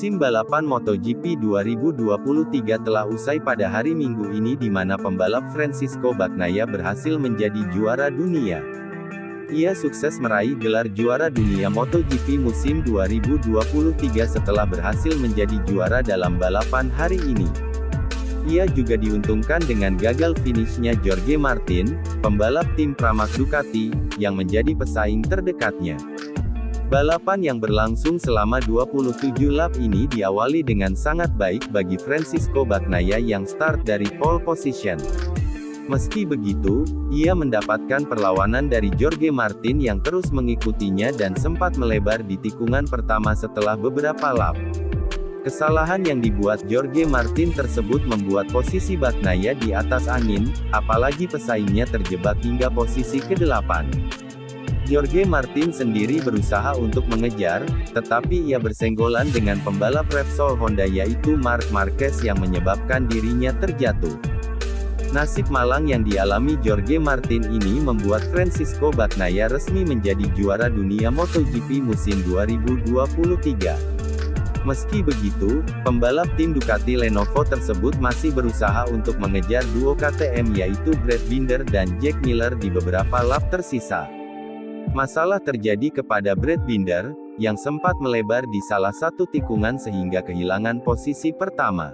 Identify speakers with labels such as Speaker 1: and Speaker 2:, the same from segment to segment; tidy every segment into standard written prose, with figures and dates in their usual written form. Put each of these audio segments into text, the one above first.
Speaker 1: Musim balapan MotoGP 2023 telah usai pada hari Minggu ini di mana pembalap Francisco Bagnaia berhasil menjadi juara dunia. Ia sukses meraih gelar juara dunia MotoGP musim 2023 setelah berhasil menjadi juara dalam balapan hari ini. Ia juga diuntungkan dengan gagal finishnya Jorge Martin, pembalap tim Pramac Ducati, yang menjadi pesaing terdekatnya. Balapan yang berlangsung selama 27 lap ini diawali dengan sangat baik bagi Francisco Bagnaia yang start dari pole position. Meski begitu, ia mendapatkan perlawanan dari Jorge Martin yang terus mengikutinya dan sempat melebar di tikungan pertama setelah beberapa lap. Kesalahan yang dibuat Jorge Martin tersebut membuat posisi Bagnaia di atas angin, apalagi pesaingnya terjebak hingga posisi ke-8. Jorge Martin sendiri berusaha untuk mengejar, tetapi ia bersenggolan dengan pembalap Repsol Honda yaitu Marc Marquez yang menyebabkan dirinya terjatuh. Nasib malang yang dialami Jorge Martin ini membuat Francisco Bagnaia resmi menjadi juara dunia MotoGP musim 2023. Meski begitu, pembalap tim Ducati Lenovo tersebut masih berusaha untuk mengejar duo KTM yaitu Brad Binder dan Jack Miller di beberapa lap tersisa. Masalah terjadi kepada Brad Binder, yang sempat melebar di salah satu tikungan sehingga kehilangan posisi pertama.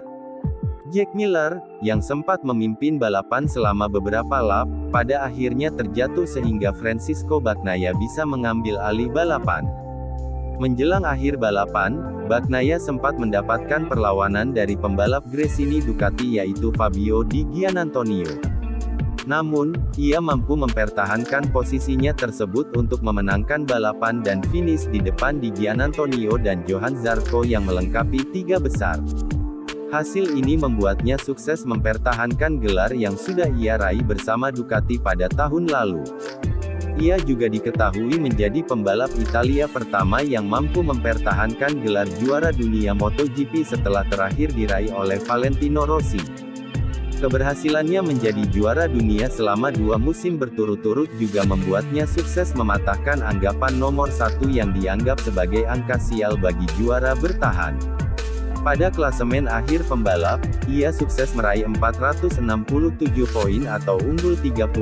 Speaker 1: Jack Miller, yang sempat memimpin balapan selama beberapa lap, pada akhirnya terjatuh sehingga Francisco Bagnaia bisa mengambil alih balapan. Menjelang akhir balapan, Bagnaia sempat mendapatkan perlawanan dari pembalap Gresini Ducati yaitu Fabio Di Giannantonio. Namun, ia mampu mempertahankan posisinya tersebut untuk memenangkan balapan dan finish di depan Di Giannantonio dan Johann Zarco yang melengkapi tiga besar. Hasil ini membuatnya sukses mempertahankan gelar yang sudah ia raih bersama Ducati pada tahun lalu. Ia juga diketahui menjadi pembalap Italia pertama yang mampu mempertahankan gelar juara dunia MotoGP setelah terakhir diraih oleh Valentino Rossi. Keberhasilannya menjadi juara dunia selama 2 musim berturut-turut juga membuatnya sukses mematahkan anggapan nomor 1 yang dianggap sebagai angka sial bagi juara bertahan. Pada klasemen akhir pembalap, ia sukses meraih 467 poin atau unggul 39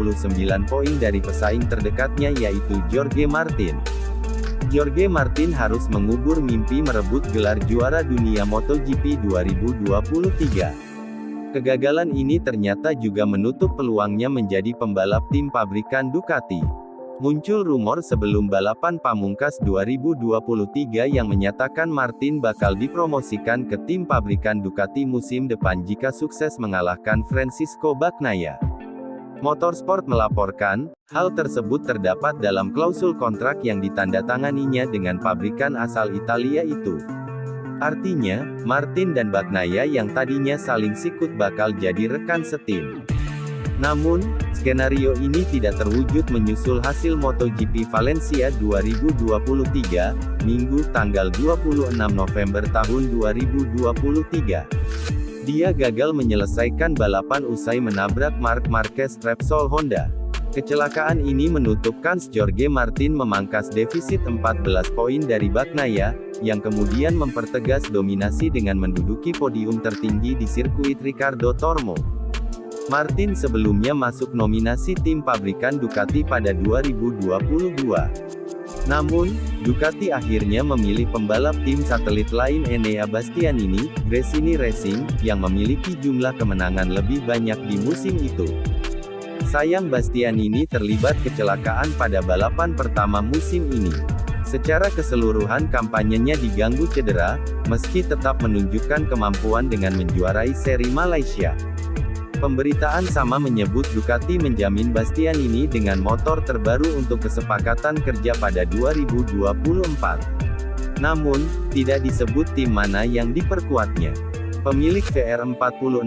Speaker 1: poin dari pesaing terdekatnya yaitu Jorge Martin. Jorge Martin harus mengubur mimpi merebut gelar juara dunia MotoGP 2023. Kegagalan ini ternyata juga menutup peluangnya menjadi pembalap tim pabrikan Ducati. Muncul rumor sebelum balapan pamungkas 2023 yang menyatakan Martin bakal dipromosikan ke tim pabrikan Ducati musim depan jika sukses mengalahkan Francisco Bagnaia. Motorsport melaporkan, hal tersebut terdapat dalam klausul kontrak yang ditandatanganinya dengan pabrikan asal Italia itu. Artinya, Martin dan Bagnaia yang tadinya saling sikut bakal jadi rekan setim. Namun, skenario ini tidak terwujud menyusul hasil MotoGP Valencia 2023, Minggu tanggal 26 November tahun 2023. Dia gagal menyelesaikan balapan usai menabrak Marc Marquez Repsol Honda. Kecelakaan ini menutup kans Jorge Martin memangkas defisit 14 poin dari Bagnaia, yang kemudian mempertegas dominasi dengan menduduki podium tertinggi di sirkuit Ricardo Tormo. Martin sebelumnya masuk nominasi tim pabrikan Ducati pada 2022. Namun, Ducati akhirnya memilih pembalap tim satelit lain Enea Bastianini, Gresini Racing, yang memiliki jumlah kemenangan lebih banyak di musim itu. Sayang Bastianini terlibat kecelakaan pada balapan pertama musim ini. Secara keseluruhan kampanyenya diganggu cedera, meski tetap menunjukkan kemampuan dengan menjuarai seri Malaysia. Pemberitaan sama menyebut Ducati menjamin Bastianini dengan motor terbaru untuk kesepakatan kerja pada 2024. Namun, tidak disebut tim mana yang diperkuatnya. Pemilik VR46,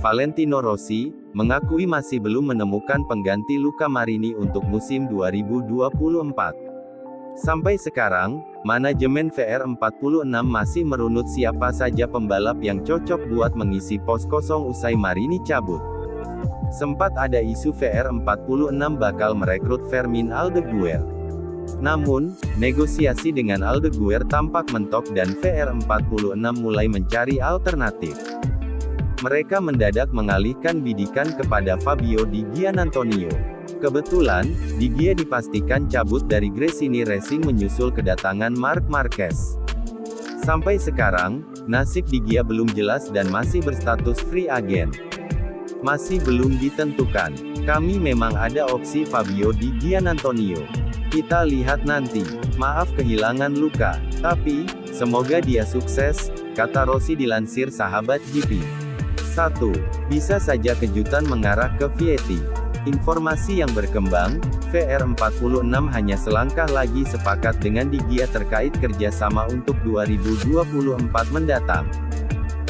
Speaker 1: Valentino Rossi, mengakui masih belum menemukan pengganti Luca Marini untuk musim 2024. Sampai sekarang, manajemen VR46 masih merunut siapa saja pembalap yang cocok buat mengisi pos kosong usai Marini cabut. Sempat ada isu VR46 bakal merekrut Fermin Aldeguer. Namun, negosiasi dengan Aldeguer tampak mentok dan VR46 mulai mencari alternatif. Mereka mendadak mengalihkan bidikan kepada Fabio Di Giannantonio. Kebetulan, Di Gia dipastikan cabut dari Gresini Racing menyusul kedatangan Marc Marquez. Sampai sekarang, nasib Di Gia belum jelas dan masih berstatus free agent. Masih belum ditentukan. Kami memang ada opsi Fabio Di Giannantonio. Kita lihat nanti. Maaf kehilangan Luca. Tapi, semoga dia sukses, kata Rossi dilansir sahabat GP. 1. Bisa saja kejutan mengarah ke Vietti. Informasi yang berkembang, VR46 hanya selangkah lagi sepakat dengan Di Gia terkait kerjasama untuk 2024 mendatang.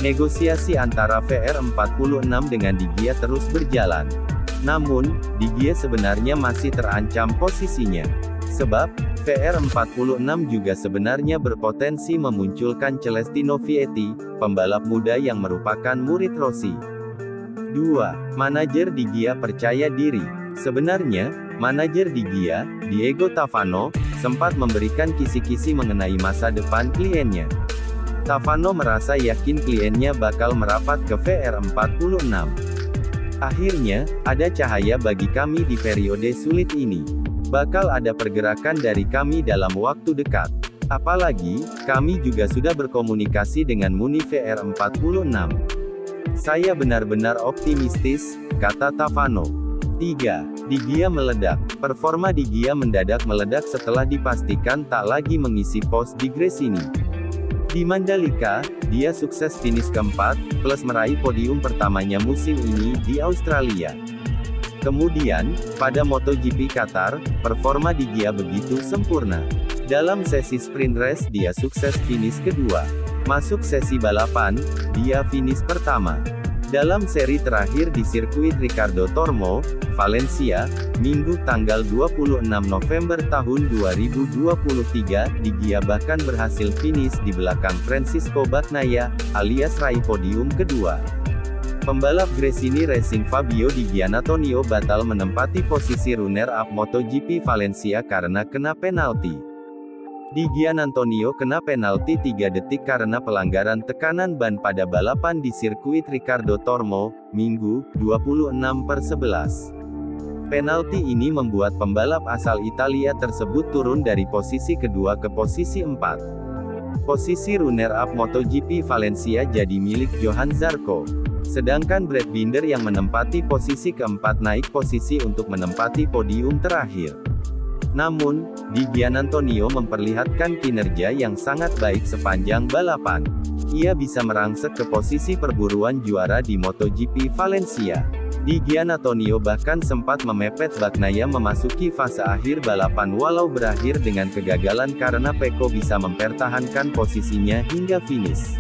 Speaker 1: Negosiasi antara VR46 dengan Di Gia terus berjalan. Namun, Di Gia sebenarnya masih terancam posisinya. Sebab, VR46 juga sebenarnya berpotensi memunculkan Celestino Vietti, pembalap muda yang merupakan murid Rossi. 2. Manajer Di Gia percaya diri. Sebenarnya, manajer Di Gia, Diego Tavano, sempat memberikan kisi-kisi mengenai masa depan kliennya. Tavano merasa yakin kliennya bakal merapat ke VR46. Akhirnya, ada cahaya bagi kami di periode sulit ini. Bakal ada pergerakan dari kami dalam waktu dekat. Apalagi, kami juga sudah berkomunikasi dengan Muni VR46. Saya benar-benar optimistis, kata Tavano. 3. Di Gia meledak. Performa Di Gia mendadak meledak setelah dipastikan tak lagi mengisi pos di Gresini. Di Mandalika, dia sukses finish keempat, plus meraih podium pertamanya musim ini di Australia. Kemudian, pada MotoGP Qatar, performa Di Gia begitu sempurna. Dalam sesi sprint race dia sukses finish kedua. Masuk sesi balapan, dia finish pertama. Dalam seri terakhir di sirkuit Ricardo Tormo, Valencia, Minggu tanggal 26 November tahun 2023, Di Gia bahkan berhasil finish di belakang Francisco Bagnaia, alias raih podium kedua. Pembalap Gresini Racing Fabio Di Giannantonio batal menempati posisi runner-up MotoGP Valencia karena kena penalti. Di Giannantonio kena penalti 3 detik karena pelanggaran tekanan ban pada balapan di sirkuit Ricardo Tormo, Minggu, 26/11. Penalti ini membuat pembalap asal Italia tersebut turun dari posisi kedua ke posisi 4. Posisi runner-up MotoGP Valencia jadi milik Johan Zarco. Sedangkan Brad Binder yang menempati posisi keempat naik posisi untuk menempati podium terakhir. Namun, Di Giannantonio memperlihatkan kinerja yang sangat baik sepanjang balapan. Ia bisa merangsek ke posisi perburuan juara di MotoGP Valencia. Di Giannantonio bahkan sempat memepet Bagnaia memasuki fase akhir balapan walau berakhir dengan kegagalan karena Pecco bisa mempertahankan posisinya hingga finish.